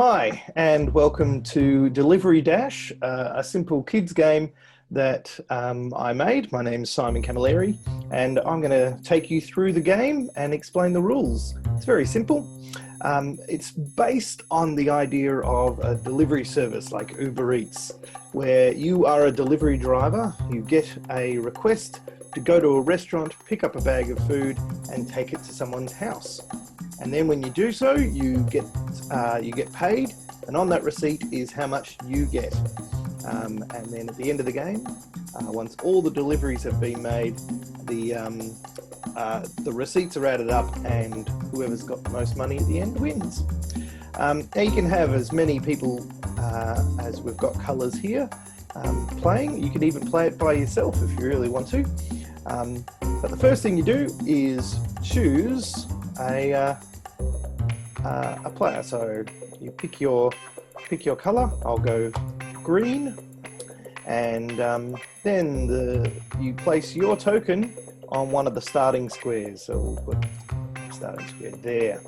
Hi, and welcome to Delivery Dash, a simple kids game that I made. My name's Simon Camilleri, and I'm going to take you through the game and explain the rules. It's very simple. It's based on the idea of a delivery service like Uber Eats, where you are a delivery driver, you get a request to go to a restaurant, pick up a bag of food, and take it to someone's house. And then when you do so, you get paid, and on that receipt is how much you get. And then at the end of the game, once all the deliveries have been made, the receipts are added up, and whoever's got the most money at the end wins. Now you can have as many people as we've got colours here playing. You can even play it by yourself if you really want to. But the first thing you do is choose a player. So you pick your color. I'll go green, and then you place your token on one of the starting squares. So we'll put starting square there,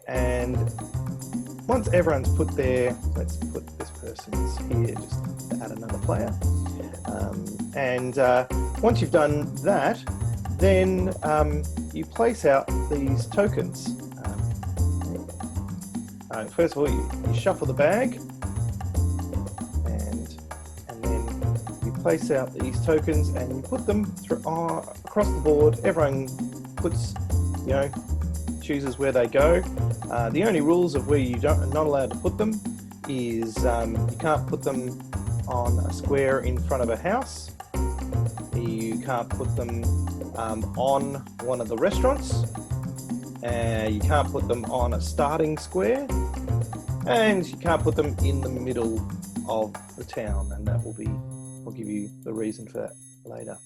and once everyone's put there, let's put this person's here just to add another player. And once you've done that, then you place out these tokens. First of all, you shuffle the bag, and then you place out these tokens and you put them across the board. Everyone puts, chooses where they go. The only rules of where are not allowed to put them is you can't put them on a square in front of a house. You can't put them on one of the restaurants. You can't put them on a starting square, and you can't put them in the middle of the town, and I'll give you the reason for that later.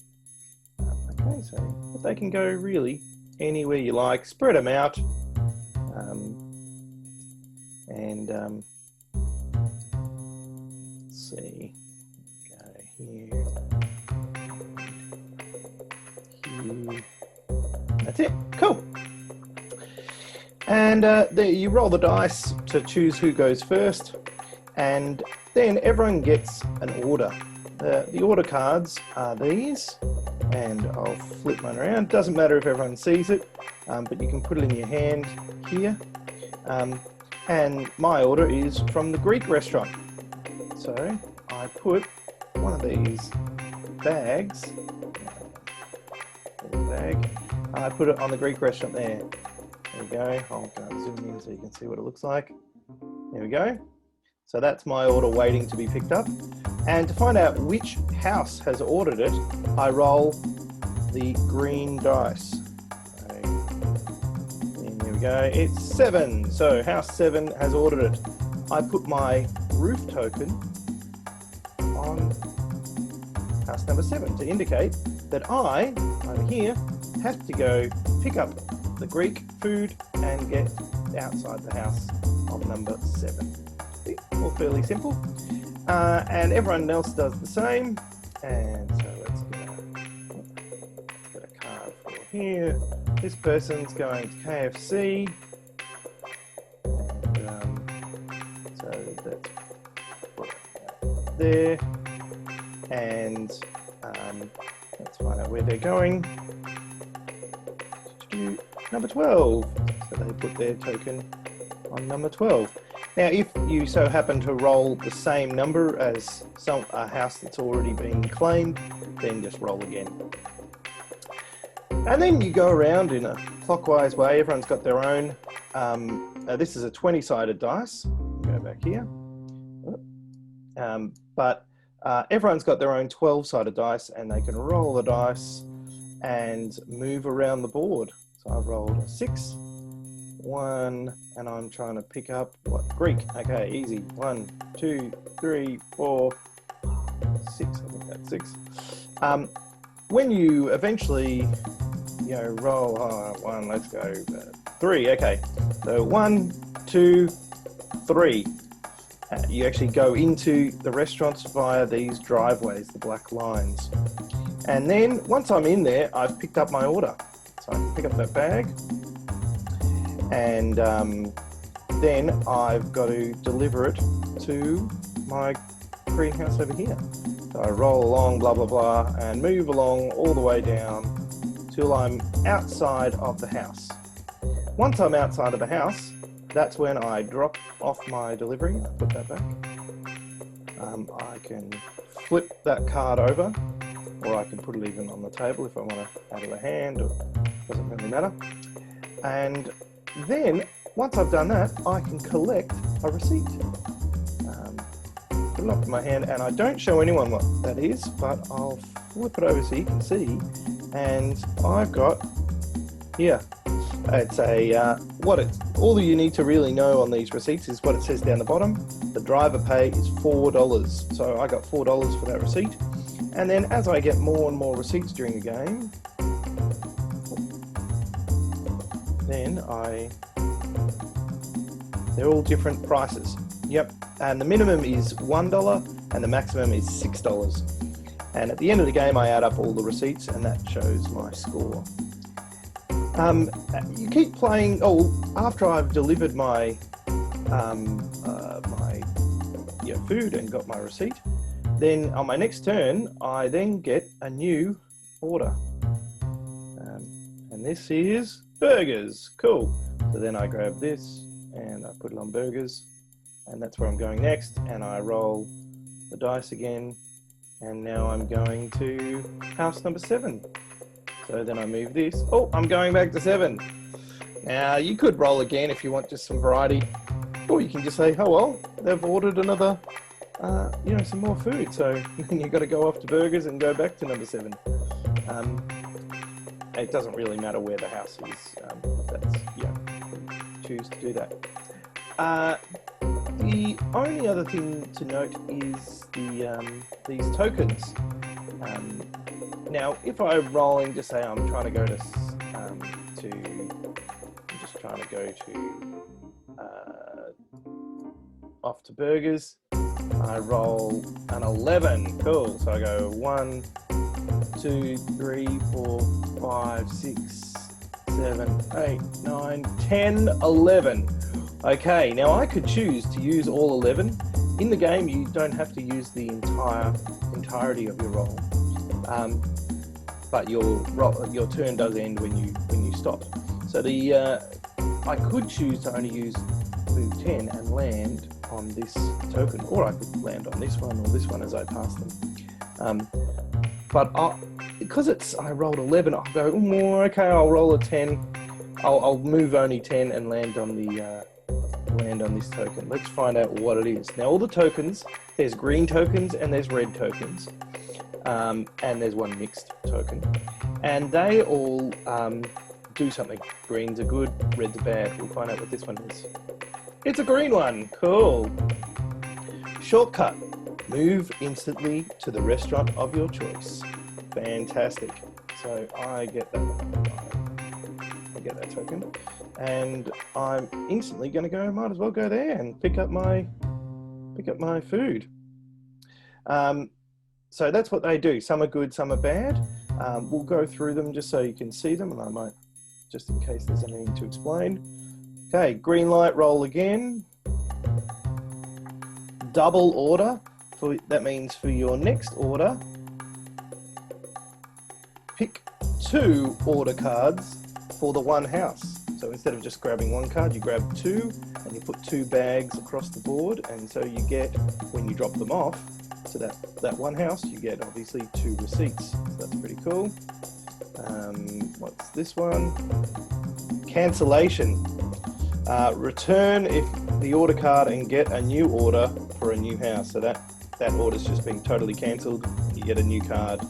Okay, but they can go really anywhere you like. Spread them out, let's see. Go here. That's it. Cool. And there you roll the dice to choose who goes first, and then everyone gets an order. The order cards are these, and I'll flip mine around. Doesn't matter if everyone sees it, but you can put it in your hand here. And my order is from the Greek restaurant. So I put one of these bags, I put it on the Greek restaurant there. There we go. I'll go zoom in so you can see what it looks like. There we go. So that's my order waiting to be picked up. And to find out which house has ordered it, I roll the green dice. And there we go. It's 7. So house 7 has ordered it. I put my roof token on house number 7 to indicate that I, over here, have to go pick up the Greek food and get outside the house of number 7. All fairly simple. And everyone else does the same. And so let's get a card for here. This person's going to KFC. And so that's put it there. And let's find out where they're going. Number 12. So they put their token on number 12. Now, if you so happen to roll the same number as a house that's already been claimed, then just roll again. And then you go around in a clockwise way. Everyone's got their own. This is a 20-sided dice. Go back here. But everyone's got their own 12-sided dice, and they can roll the dice and move around the board. So I've rolled a 6, 1, and I'm trying to pick up what? Greek. Okay, easy. 1, 2, 3, 4, 6. I think that's 6. When you eventually, roll 1, let's go 3. Okay, so 1, 2, 3. You actually go into the restaurants via these driveways, the black lines. And then once I'm in there, I've picked up my order. So I can pick up that bag, and then I've got to deliver it to my greenhouse over here. So I roll along, blah, blah, blah, and move along all the way down till I'm outside of the house. Once I'm outside of the house, that's when I drop off my delivery. I put that back. I can flip that card over, or I can put it even on the table if I want to out of the hand, or doesn't really matter. And then, once I've done that, I can collect a receipt. Put it up in my hand, and I don't show anyone what that is, but I'll flip it over so you can see. And I've got here, it's all you need to really know on these receipts is what it says down the bottom. The driver pay is $4. So I got $4 for that receipt. And then as I get more and more receipts during the game, then they're all different prices. Yep, and the minimum is $1 and the maximum is $6. And at the end of the game, I add up all the receipts and that shows my score. You keep playing. After I've delivered my food and got my receipt, then on my next turn, I then get a new order, and this is burgers. Cool. So then I grab this and I put it on burgers, and that's where I'm going next. And I roll the dice again, and now I'm going to house number 7. So then I move this. Oh, I'm going back to 7. Now, you could roll again if you want just some variety. Or you can just say, oh, well, they've ordered another, some more food. So then you've got to go off to burgers and go back to number 7. It doesn't really matter where the house is. Choose to do that. The only other thing to note is these tokens. Now, if I'm rolling, just say I'm trying to go off to burgers, I roll an 11. Cool. So I go 1, 2, 3, 4, 5, 6, 7, 8, 9, 10, 11. Okay, now I could choose to use all 11. In the game, you don't have to use the entirety of your roll. But your turn does end when you stop. So I could choose to only move 10 and land on this token, or I could land on this one or this one as I pass them. Because I rolled 11, I'll go, okay, I'll roll a 10. I'll move only 10 and land on this token. Let's find out what it is. Now, all the tokens, there's green tokens and there's red tokens. And there's one mixed token, and they all do something. Greens are good, reds are bad. We'll find out what this one is. It's a green one. Cool. Shortcut. Move instantly to the restaurant of your choice. Fantastic. So I get that token, and I'm instantly going to go. Might as well go there and pick up my food. So that's what they do. Some are good, some are bad. We'll go through them just so you can see them, and I might, just in case there's anything to explain. Okay, green light, roll again. Double order, that means for your next order, pick 2 order cards for the one house. So instead of just grabbing one card, you grab 2, and you put 2 bags across the board, and so you get, when you drop them off, so that one house, you get obviously 2 receipts. So that's pretty cool. What's this one? Cancellation. Return if the order card and get a new order for a new house. So that order's just been totally cancelled. You get a new card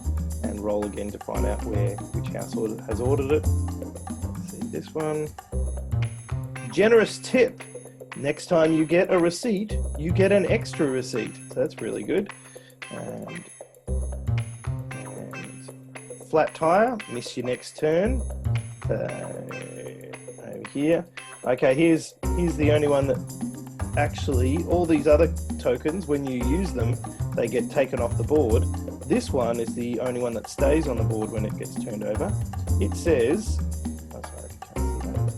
and roll again to find out which house has ordered it. Let's see this one. Generous tip. Next time you get a receipt, you get an extra receipt. So that's really good. And flat tire, miss your next turn. Over here. Okay, here's the only one that actually, all these other tokens, when you use them, they get taken off the board. This one is the only one that stays on the board when it gets turned over. It says, oh sorry, I can't see that.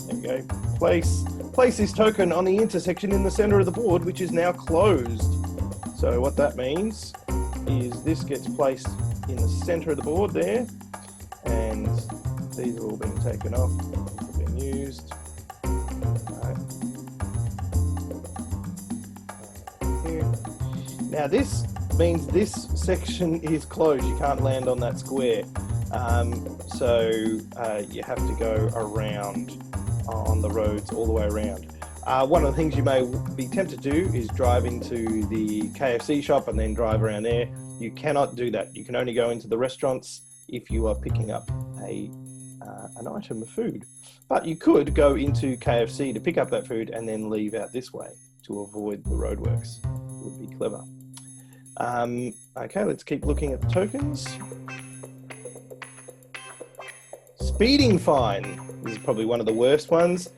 There we go. Place this token on the intersection in the center of the board, which is now closed. So what that means is this gets placed in the center of the board there, and these are all being taken off, these are being used. Now this means this section is closed. You can't land on that square. So you have to go around on the roads all the way around. One of the things you may be tempted to do is drive into the KFC shop and then drive around there. You cannot do that. You can only go into the restaurants if you are picking up an item of food. But you could go into KFC to pick up that food and then leave out this way to avoid the roadworks. It would be clever. Okay, let's keep looking at the tokens. Speeding fine. This is probably one of the worst ones.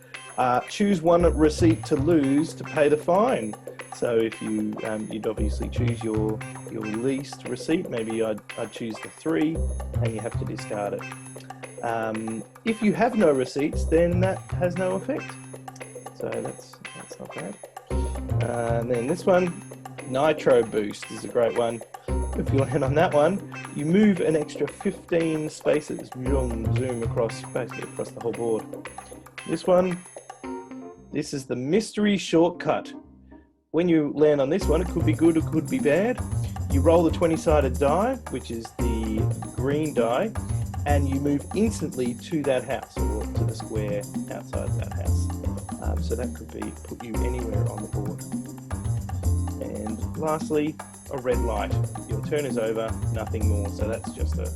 Choose one receipt to lose to pay the fine. So if you'd obviously choose your least receipt. Maybe I'd choose the 3, and you have to discard it. If you have no receipts, then that has no effect. So that's not bad. And then this one, Nitro Boost, is a great one. If you land on that one, you move an extra 15 spaces, zoom across, basically across the whole board. This one, this is the mystery shortcut. When you land on this one, it could be good, it could be bad. You roll the 20-sided die, which is the green die, and you move instantly to that house, or to the square outside that house. So that could put you anywhere on the board. And lastly, a red light. Your turn is over, nothing more. So that's just if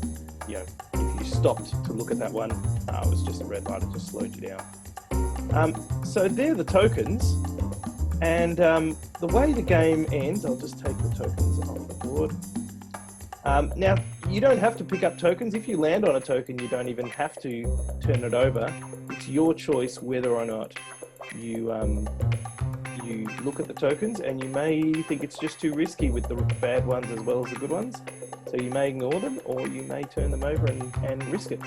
you stopped to look at that one, it was just a red light, it just slowed you down. So they're the tokens, and the way the game ends, I'll just take the tokens off the board. Now, you don't have to pick up tokens. If you land on a token, you don't even have to turn it over. It's your choice whether or not you look at the tokens, and you may think it's just too risky with the bad ones as well as the good ones. So you may ignore them, or you may turn them over and risk it.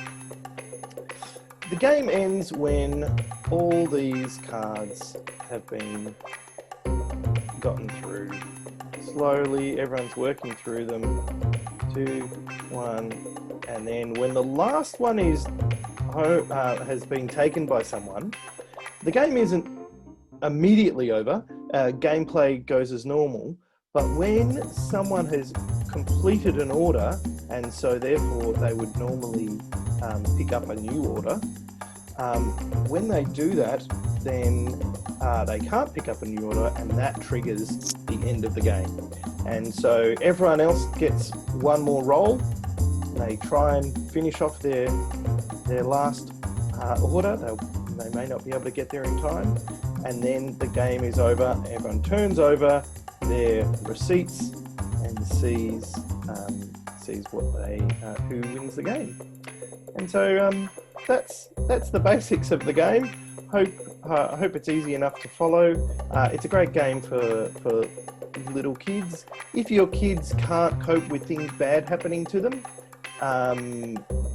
The game ends when all these cards have been gotten through. Slowly, everyone's working through them. 2, 1, and then when the last one has been taken by someone, the game isn't immediately over. Gameplay goes as normal, but when someone has completed an order, and so therefore they would normally pick up a new order, when they do that, then they can't pick up a new order, and that triggers the end of the game. And so everyone else gets one more roll. They try and finish off their last order. They may not be able to get there in time, and then the game is over. Everyone turns over their receipts and sees who wins the game. And so that's the basics of the game. I hope it's easy enough to follow. It's a great game for little kids. If your kids can't cope with things bad happening to them,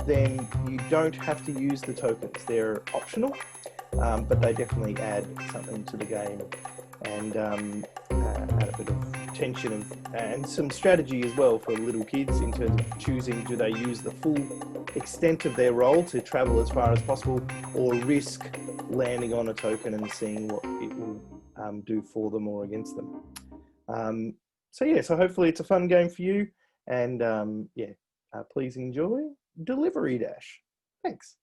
then you don't have to use the tokens. They're optional, but they definitely add something to the game, and add a bit of tension and some strategy as well for little kids in terms of choosing, do they use the full extent of their roll to travel as far as possible, or risk landing on a token and seeing what it will do for them or against them. So hopefully it's a fun game for you, and please enjoy Delivery Dash. Thanks.